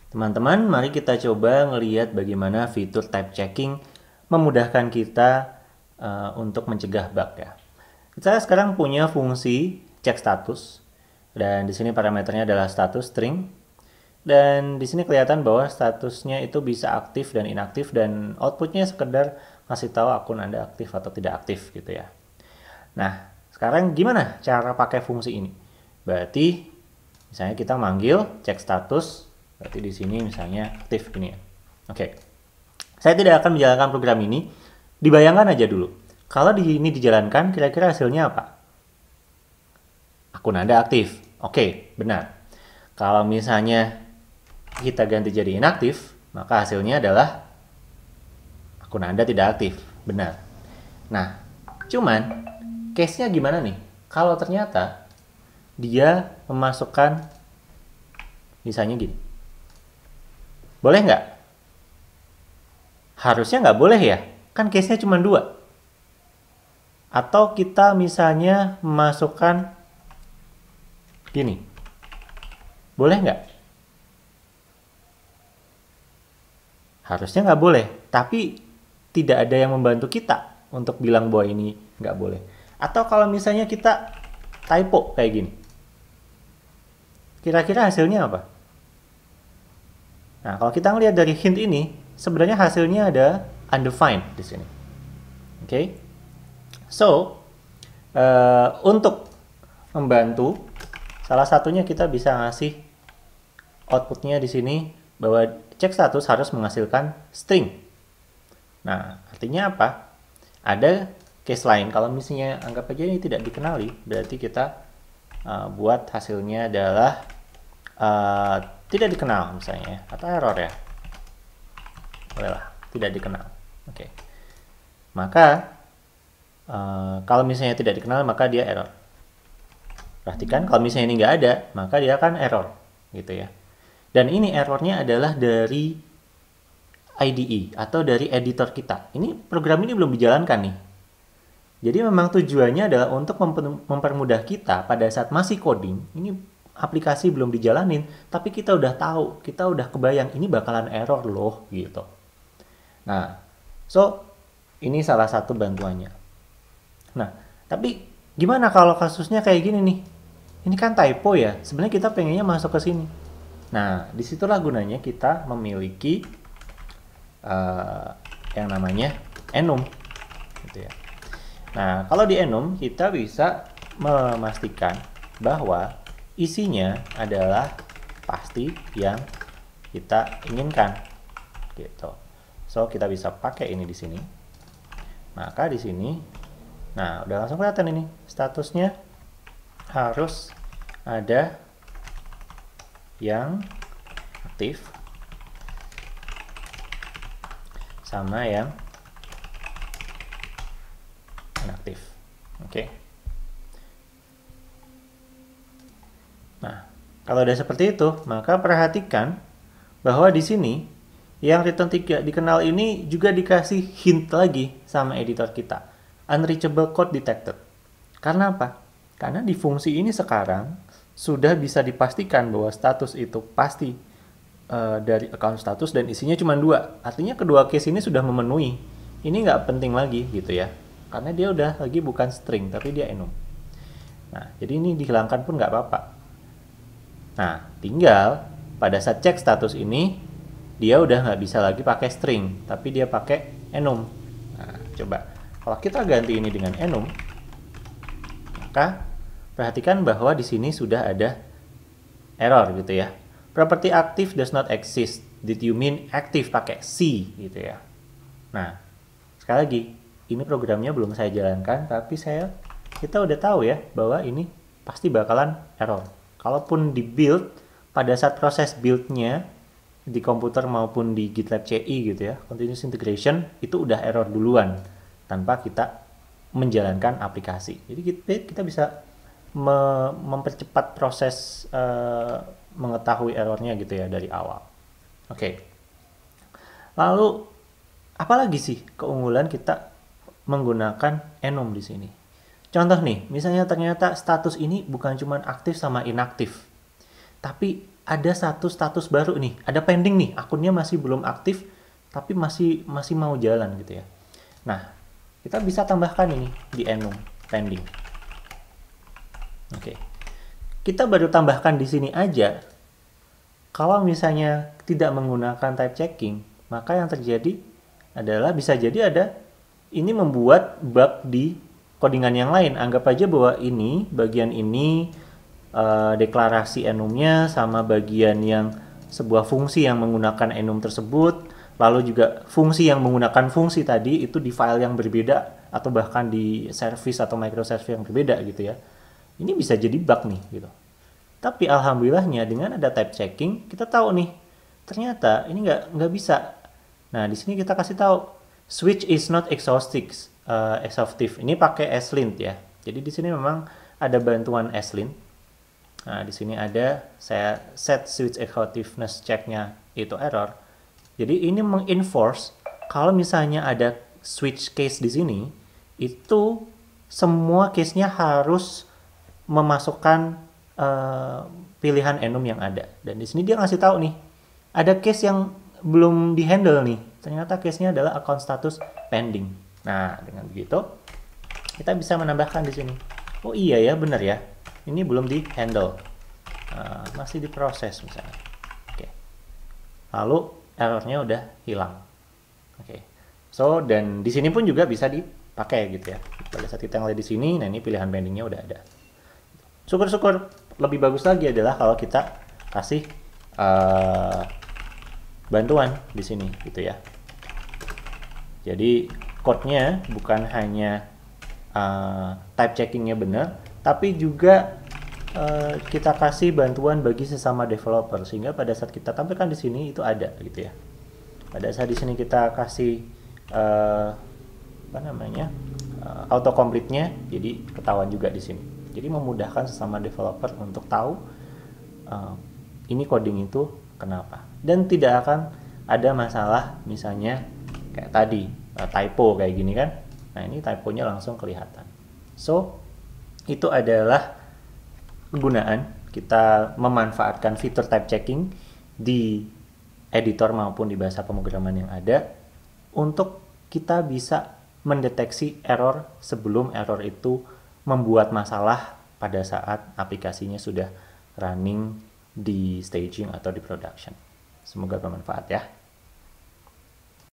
Teman-teman, mari kita coba ngelihat bagaimana fitur type checking memudahkan kita untuk mencegah bug ya. Kita sekarang punya fungsi cek status dan di sini parameternya adalah status string dan di sini kelihatan bahwa statusnya itu bisa aktif dan inaktif dan outputnya sekedar ngasih tahu akun Anda aktif atau tidak aktif gitu ya. Nah, sekarang gimana cara pakai fungsi ini? Berarti misalnya kita manggil cek status, berarti di sini misalnya aktif gini ya. Oke. Saya tidak akan menjalankan program ini. Dibayangkan aja dulu. Kalau ini dijalankan, kira-kira hasilnya apa? Akun Anda aktif. Oke, benar. Kalau misalnya kita ganti jadi inaktif, maka hasilnya adalah akun Anda tidak aktif. Benar. Nah, cuman case-nya gimana nih? Kalau ternyata dia memasukkan misalnya gini. Boleh nggak? Harusnya nggak boleh ya. Kan case-nya cuma 2. Atau kita misalnya memasukkan gini. Boleh nggak? Harusnya nggak boleh. Tapi tidak ada yang membantu kita untuk bilang bahwa ini nggak boleh. Atau kalau misalnya kita typo kayak gini. Kira-kira hasilnya apa? Nah, kalau kita ngelihat dari hint ini, sebenarnya hasilnya ada undefined di sini. Oke. So, untuk membantu, salah satunya kita bisa ngasih outputnya di sini bahwa cek status harus menghasilkan string. Nah, artinya apa? Ada case lain. Kalau misalnya anggap aja ini tidak dikenali, berarti kita buat hasilnya adalah tidak dikenal misalnya, atau error ya. Bolehlah, tidak dikenal. Oke. Maka kalau misalnya tidak dikenal maka dia error. Perhatikan kalau misalnya ini nggak ada maka dia akan error gitu ya. Dan ini errornya adalah dari IDE atau dari editor kita. Ini program ini belum dijalankan nih. Jadi memang tujuannya adalah untuk mempermudah kita pada saat masih coding. Ini aplikasi belum dijalanin, tapi kita udah tahu, kita udah kebayang ini bakalan error loh gitu. Nah, so ini salah satu bantuannya. Nah, tapi gimana kalau kasusnya kayak gini nih? Ini kan typo ya, sebenarnya kita pengennya masuk ke sini. Nah, disitulah gunanya kita memiliki yang namanya enum, gitu ya. Nah, kalau di enum kita bisa memastikan bahwa isinya adalah pasti yang kita inginkan, gitu. So kita bisa pakai ini di sini. Maka di sini, nah udah langsung kelihatan ini statusnya harus ada yang aktif sama yang inaktif. Oke. Nah, kalau udah seperti itu, maka perhatikan bahwa di sini yang return tidak dikenal ini juga dikasih hint lagi sama editor kita. Unreachable code detected. Karena apa? Karena di fungsi ini sekarang sudah bisa dipastikan bahwa status itu pasti dari account status dan isinya cuma 2. Artinya kedua case ini sudah memenuhi. Ini nggak penting lagi gitu ya. Karena dia udah lagi bukan string, tapi dia enum. Nah, jadi ini dihilangkan pun nggak apa-apa. Nah, tinggal pada saat cek status ini, dia udah nggak bisa lagi pakai string, tapi dia pakai enum. Nah, coba. Kalau kita ganti ini dengan enum, maka perhatikan bahwa di sini sudah ada error gitu ya. Property active does not exist. Did you mean active pakai C gitu ya. Nah, sekali lagi, ini programnya belum saya jalankan, tapi kita udah tahu ya bahwa ini pasti bakalan error. Kalaupun di build, pada saat proses build-nya di komputer maupun di GitLab CI gitu ya, continuous integration, itu udah error duluan tanpa kita menjalankan aplikasi. Jadi kita bisa mempercepat proses mengetahui errornya gitu ya dari awal. Oke. Lalu apalagi sih keunggulan kita menggunakan enum di sini? Contoh nih, misalnya ternyata status ini bukan cuma aktif sama inaktif, tapi ada satu status baru nih, ada pending nih, akunnya masih belum aktif, tapi masih mau jalan gitu ya. Nah, kita bisa tambahkan ini di enum pending. Oke, kita baru tambahkan di sini aja. Kalau misalnya tidak menggunakan type checking, maka yang terjadi adalah bisa jadi ada ini membuat bug di codingan yang lain. Anggap aja bahwa ini bagian ini deklarasi enumnya sama bagian yang sebuah fungsi yang menggunakan enum tersebut, lalu juga fungsi yang menggunakan fungsi tadi itu di file yang berbeda atau bahkan di service atau microservice yang berbeda gitu ya. Ini bisa jadi bug nih gitu. Tapi alhamdulillahnya dengan ada type checking kita tahu nih ternyata ini nggak bisa. Nah di sini kita kasih tahu switch is not exhaustive. Ini pakai slint ya. Jadi di sini memang ada bantuan slint. Nah di sini ada saya set switch exhaustiveness checknya itu error. Jadi ini mengenforce kalau misalnya ada switch case di sini itu semua case-nya harus memasukkan pilihan enum yang ada. Dan di sini dia ngasih tahu nih, ada case yang belum dihandle nih. Ternyata case-nya adalah account status pending. Nah, dengan begitu kita bisa menambahkan di sini. Oh iya ya, benar ya. Ini belum dihandle. Masih diproses misalnya. Oke. Lalu errornya udah hilang. Oke. So, dan di sini pun juga bisa dipakai gitu ya. Pada saat kita ngeliat di sini, nah ini pilihan pendingnya udah ada. Syukur-syukur lebih bagus lagi adalah kalau kita kasih bantuan di sini gitu ya. Jadi code-nya bukan hanya type checkingnya benar, tapi juga kita kasih bantuan bagi sesama developer sehingga pada saat kita tampilkan di sini itu ada gitu ya. Pada saat di sini kita kasih autocomplete-nya, jadi ketahuan juga di sini. Jadi memudahkan sesama developer untuk tahu ini coding itu kenapa. Dan tidak akan ada masalah misalnya kayak tadi typo kayak gini kan. Nah ini typonya langsung kelihatan. So itu adalah kegunaan kita memanfaatkan fitur type checking di editor maupun di bahasa pemrograman yang ada untuk kita bisa mendeteksi error sebelum error itu membuat masalah pada saat aplikasinya sudah running di staging atau di production. Semoga bermanfaat ya.